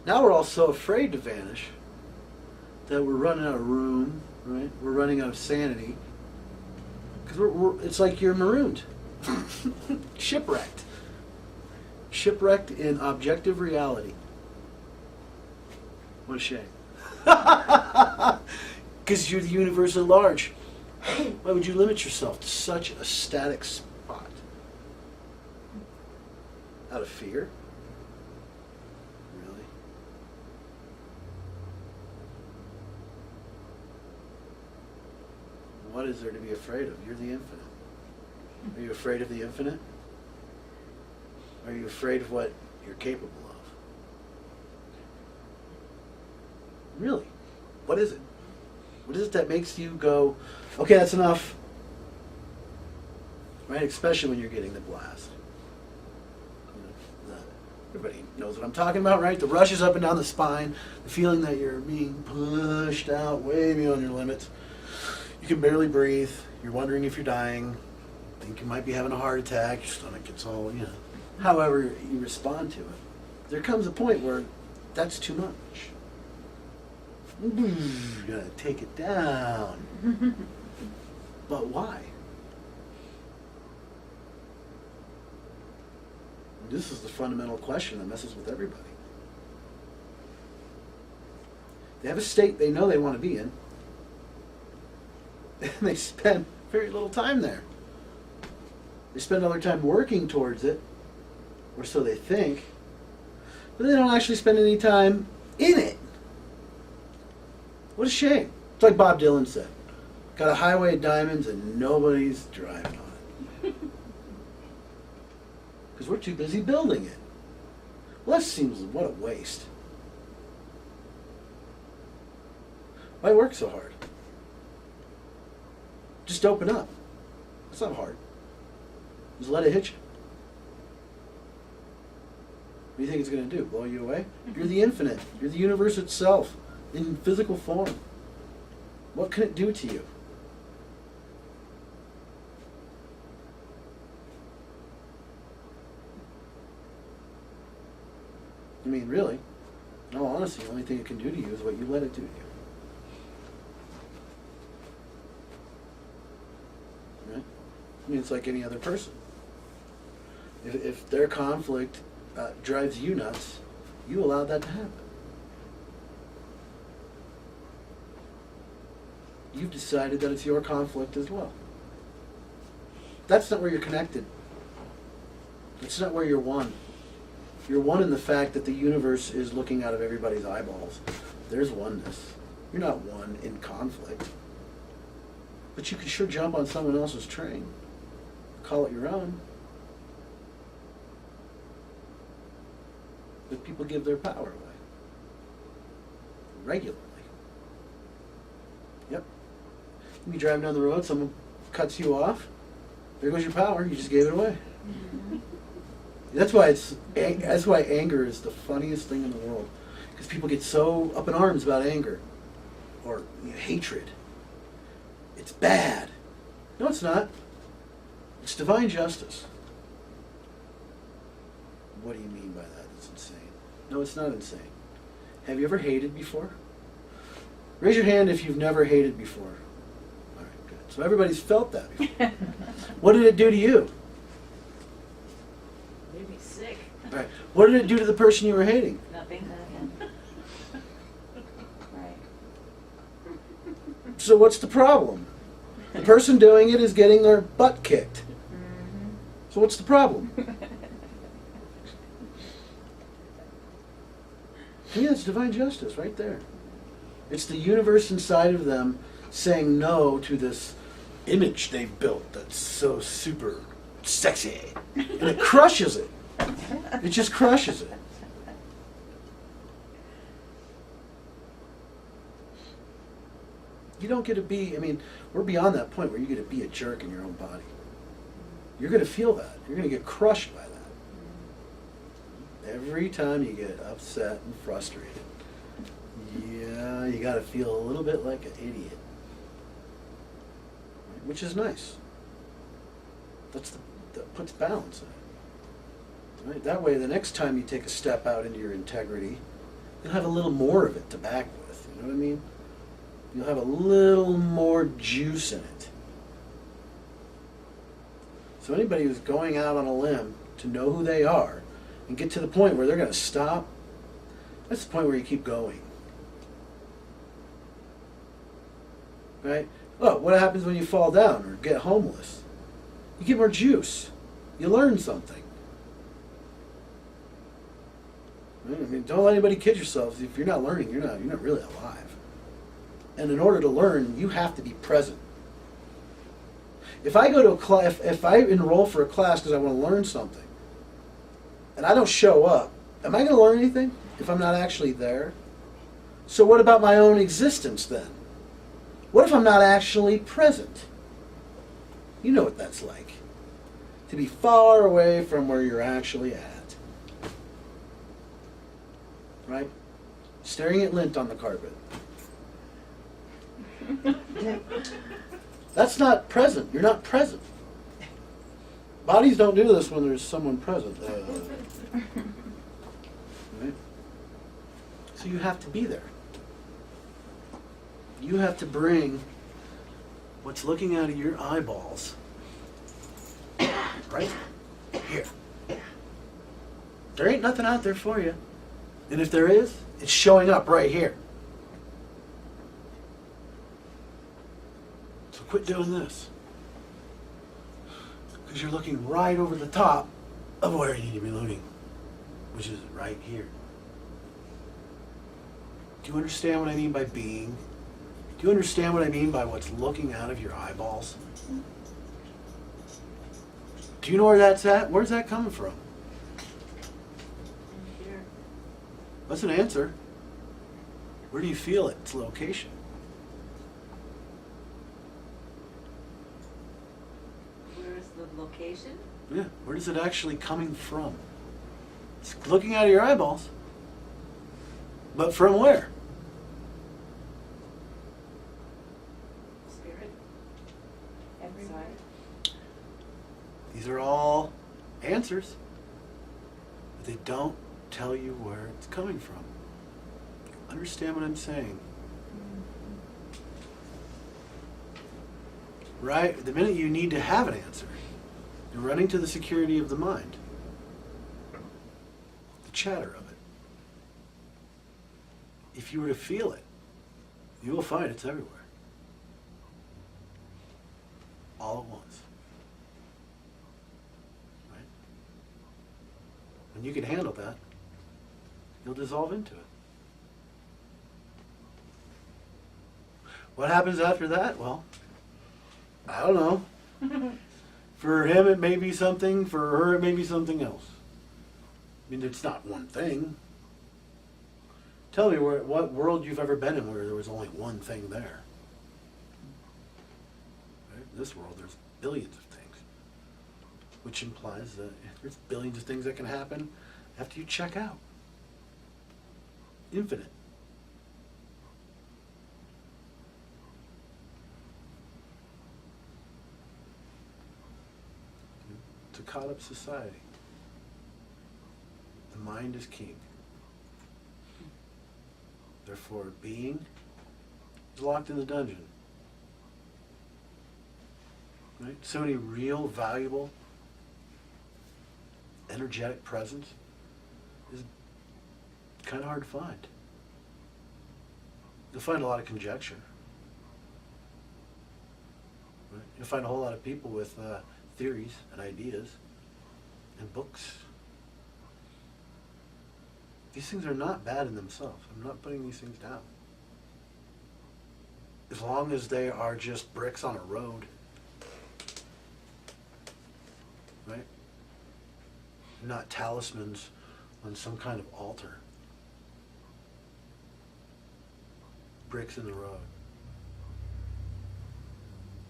Now we're all so afraid to vanish that we're running out of room, right? We're running out of sanity. Because it's like you're marooned. Shipwrecked. Shipwrecked in objective reality. What a shame. Because you're the universe at large. Why would you limit yourself to such a static spot? Out of fear? Really? What is there to be afraid of? You're the infinite. Are you afraid of the infinite? Are you afraid of what you're capable of? Really? What is it? What is it that makes you go, okay, that's enough? Right? Especially when you're getting the blast. Everybody knows what I'm talking about, right? The rushes up and down the spine, the feeling that you're being pushed out way beyond your limits. You can barely breathe. You're wondering if you're dying. Think you might be having a heart attack. Your stomach gets all, however you respond to it. There comes a point where that's too much. You gotta take it down. But why? This is the fundamental question that messes with everybody. They have a state they know they want to be in, and they spend very little time there. They spend all their time working towards it, or so they think, but they don't actually spend any time in it. What a shame. It's like Bob Dylan said, got a highway of diamonds and nobody's driving on it. Because we're too busy building it. Well, that seems, what a waste. Why work so hard? Just open up. It's not hard. Just let it hit you. What do you think it's going to do? Blow you away? You're the infinite. You're the universe itself in physical form. What can it do to you? I mean, really, in all honesty, the only thing it can do to you is what you let it do to you. Right? I mean, it's like any other person. If their conflict drives you nuts, you allowed that to happen. You've decided that it's your conflict as well. That's not where you're connected. It's not where you're one. You're one in the fact that the universe is looking out of everybody's eyeballs. There's oneness. You're not one in conflict. But you can sure jump on someone else's train. Call it your own. But people give their power away. Regularly. Yep. You be driving down the road, someone cuts you off. There goes your power. You just gave it away. That's why anger is the funniest thing in the world, because people get so up in arms about anger or hatred. It's bad. No, it's not. It's divine justice. What do you mean by that? It's insane. No, it's not insane. Have you ever hated before? Raise your hand if you've never hated before. All right, good. So everybody's felt that before. What did it do to you? Made me sick. All right. What did it do to the person you were hating? Nothing. Right. So what's the problem? The person doing it is getting their butt kicked. Mm-hmm. So what's the problem? Yeah, it's divine justice right there. It's the universe inside of them saying no to this image they've built that's so super sexy. And it crushes it. It just crushes it. You don't get to be, we're beyond that point where you get to be a jerk in your own body. You're going to feel that. You're going to get crushed by that. Every time you get upset and frustrated, yeah, you got to feel a little bit like an idiot. Which is nice. That puts balance in it. Right? That way, the next time you take a step out into your integrity, you'll have a little more of it to back with. You know what I mean? You'll have a little more juice in it. So anybody who's going out on a limb to know who they are and get to the point where they're going to stop, that's the point where you keep going. Right? Oh, what happens when you fall down or get homeless? You get more juice. You learn something. Right? I mean, don't let anybody kid yourselves. If you're not learning, you're not really alive. And in order to learn, you have to be present. If I go to a class, if I enroll for a class because I want to learn something, and I don't show up, am I going to learn anything if I'm not actually there? So what about my own existence then? What if I'm not actually present? You know what that's like. To be far away from where you're actually at. Right? Staring at lint on the carpet. That's not present. You're not present. Bodies don't do this when there's someone present. Right? So you have to be there. You have to bring what's looking out of your eyeballs right here. There ain't nothing out there for you. And if there is, it's showing up right here. So quit doing this. Because you're looking right over the top of where you need to be looking, which is right here. Do you understand what I mean by being? Do you understand what I mean by what's looking out of your eyeballs? Do you know where that's at? Where's that coming from? Here. That's an answer. Where do you feel it? Its location. Where is the location? Yeah, where is it actually coming from? It's looking out of your eyeballs. But from where? Spirit. Everywhere. These are all answers, but they don't tell you where it's coming from. Understand what I'm saying? Right? The minute you need to have an answer, you're running to the security of the mind, the chatter of it. If you were to feel it, you will find it's everywhere. All at once. Right? When you can handle that, you'll dissolve into it. What happens after that? Well, I don't know. For him it may be something, for her it may be something else. I mean, it's not one thing. Tell me what world you've ever been in where there was only one thing there. Right? In this world there's billions of things, which implies that there's billions of things that can happen after you check out. Infinite. It's a caught up society. The mind is king. Therefore, being is locked in the dungeon. Right? So many real, valuable, energetic presence is kind of hard to find. You'll find a lot of conjecture. Right? You'll find a whole lot of people with theories and ideas and books. These things are not bad in themselves. I'm not putting these things down. As long as they are just bricks on a road. Right? Not talismans on some kind of altar. Bricks in the road.